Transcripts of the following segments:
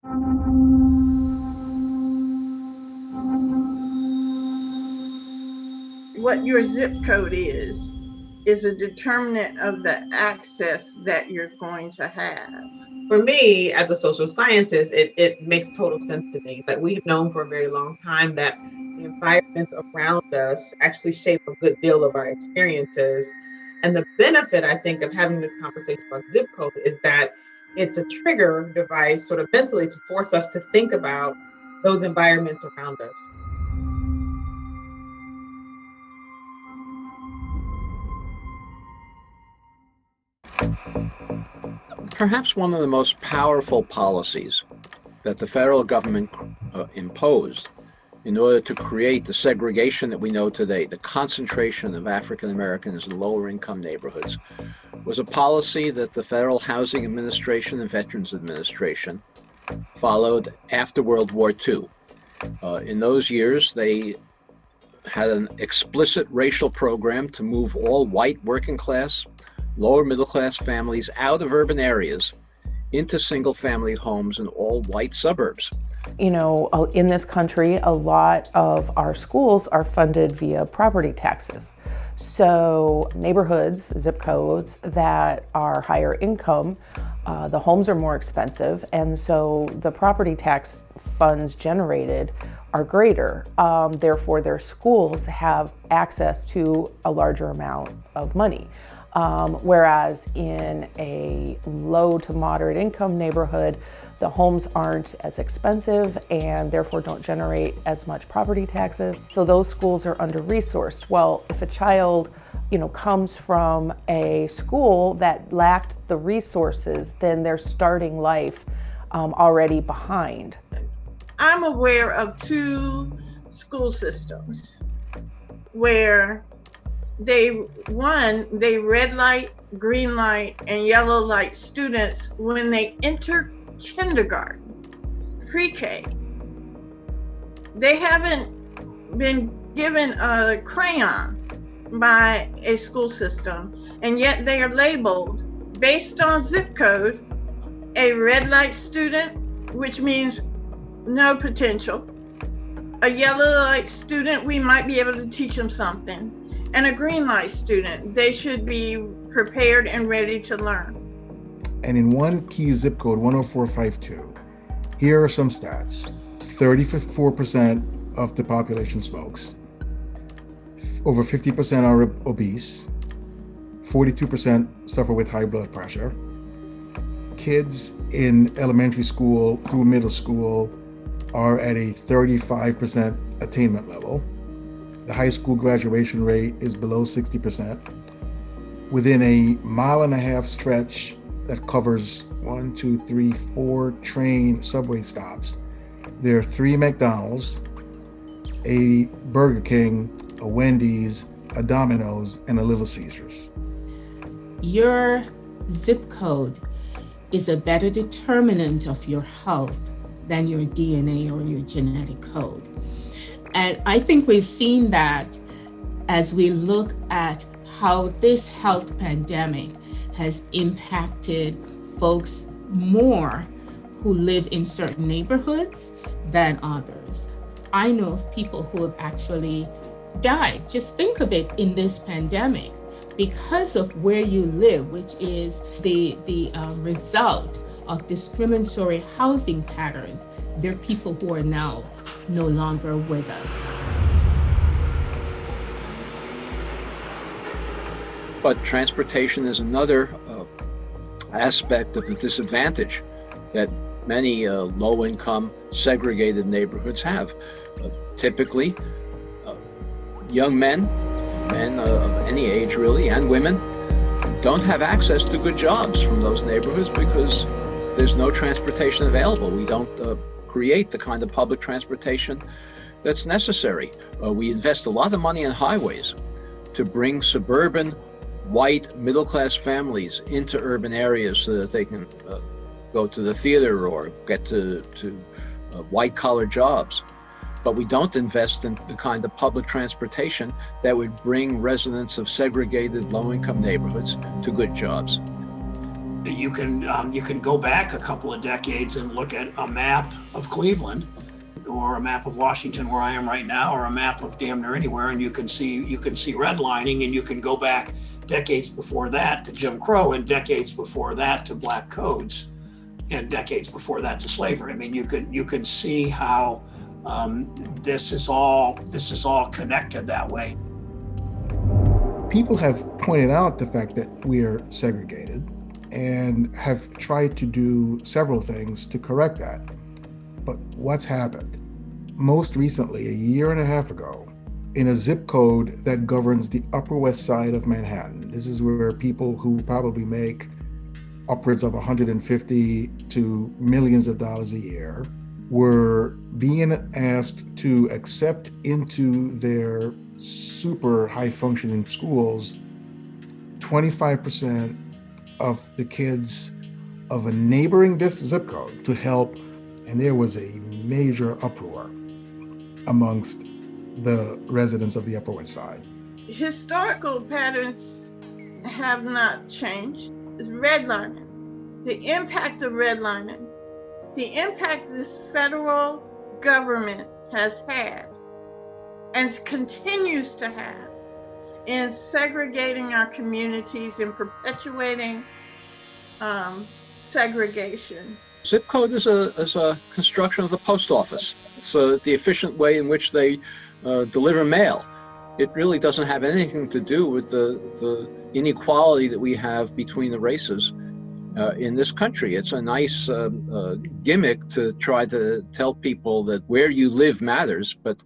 What your zip code is a determinant of the access that you're going to have. For me, as a social scientist, it makes total sense to me that we've known for a very long time that the environment around us actually shape a good deal of our experiences. And the benefit, I think, of having this conversation about zip code is that it's a trigger device, sort of mentally, to force us to think about those environments around us. Perhaps one of the most powerful policies that the federal government imposed in order to create the segregation that we know today, the concentration of African Americans in lower income neighborhoods, was a policy that the Federal Housing Administration and Veterans Administration followed after World War II. In those years, they had an explicit racial program to move all white working class, lower middle class families out of urban areas into single family homes in all white suburbs. You know, in this country, a lot of our schools are funded via property taxes. So neighborhoods, zip codes that are higher income, the homes are more expensive, and so the property tax funds generated are greater. Therefore, their schools have access to a larger amount of money. Whereas in a low to moderate income neighborhood, the homes aren't as expensive and therefore don't generate as much property taxes. So those schools are under-resourced. Well, if a child, comes from a school that lacked the resources, then they're starting life already behind. I'm aware of 2 school systems where they red light, green light, and yellow light students when they enter kindergarten, pre-K. They haven't been given a crayon by a school system, and yet they are labeled based on zip code, a red light student, which means no potential, a yellow light student, we might be able to teach them something, and a green light student, they should be prepared and ready to learn. And in one key zip code, 10452, here are some stats. 34% of the population smokes. Over 50% are obese. 42% suffer with high blood pressure. Kids in elementary school through middle school are at a 35% attainment level. The high school graduation rate is below 60%. Within a 1.5-mile stretch that covers 4 train subway stops, there are 3 McDonald's, a Burger King, a Wendy's, a Domino's, and a Little Caesars. Your zip code is a better determinant of your health than your DNA or your genetic code. And I think we've seen that as we look at how this health pandemic has impacted folks more who live in certain neighborhoods than others. I know of people who have actually died. Just think of it in this pandemic because of where you live, which is the result of discriminatory housing patterns. There are people who are now no longer with us. But transportation is another aspect of the disadvantage that many low-income segregated neighborhoods have. Typically, young men of any age really, and women, don't have access to good jobs from those neighborhoods because there's no transportation available. We don't create the kind of public transportation that's necessary. We invest a lot of money in highways to bring suburban white middle-class families into urban areas so that they can go to the theater or get to white-collar jobs. But we don't invest in the kind of public transportation that would bring residents of segregated low-income neighborhoods to good jobs. You can go back a couple of decades and look at a map of Cleveland or a map of Washington where I am right now, or a map of damn near anywhere, and you can see redlining, and you can go back decades before that to Jim Crow, and decades before that to black codes, and decades before that to slavery. I mean, you can see how this is all connected that way. People have pointed out the fact that we are segregated and have tried to do several things to correct that. But what's happened? Most recently, a year and a half ago, in a zip code that governs the Upper West Side of Manhattan, this is where people who probably make upwards of 150 to millions of dollars a year were being asked to accept into their super high functioning schools 25% of the kids of a neighboring zip code to help. And there was a major uproar amongst the residents of the Upper West Side. Historical patterns have not changed. It's redlining, the impact of redlining, the impact this federal government has had and continues to have in segregating our communities and perpetuating segregation. Zip code is a construction of the post office. It's the efficient way in which they deliver mail. It really doesn't have anything to do with the inequality that we have between the races in this country. It's a nice gimmick to try to tell people that where you live matters, but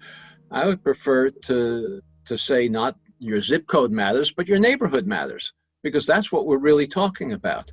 I would prefer to say not your zip code matters, but your neighborhood matters, because that's what we're really talking about.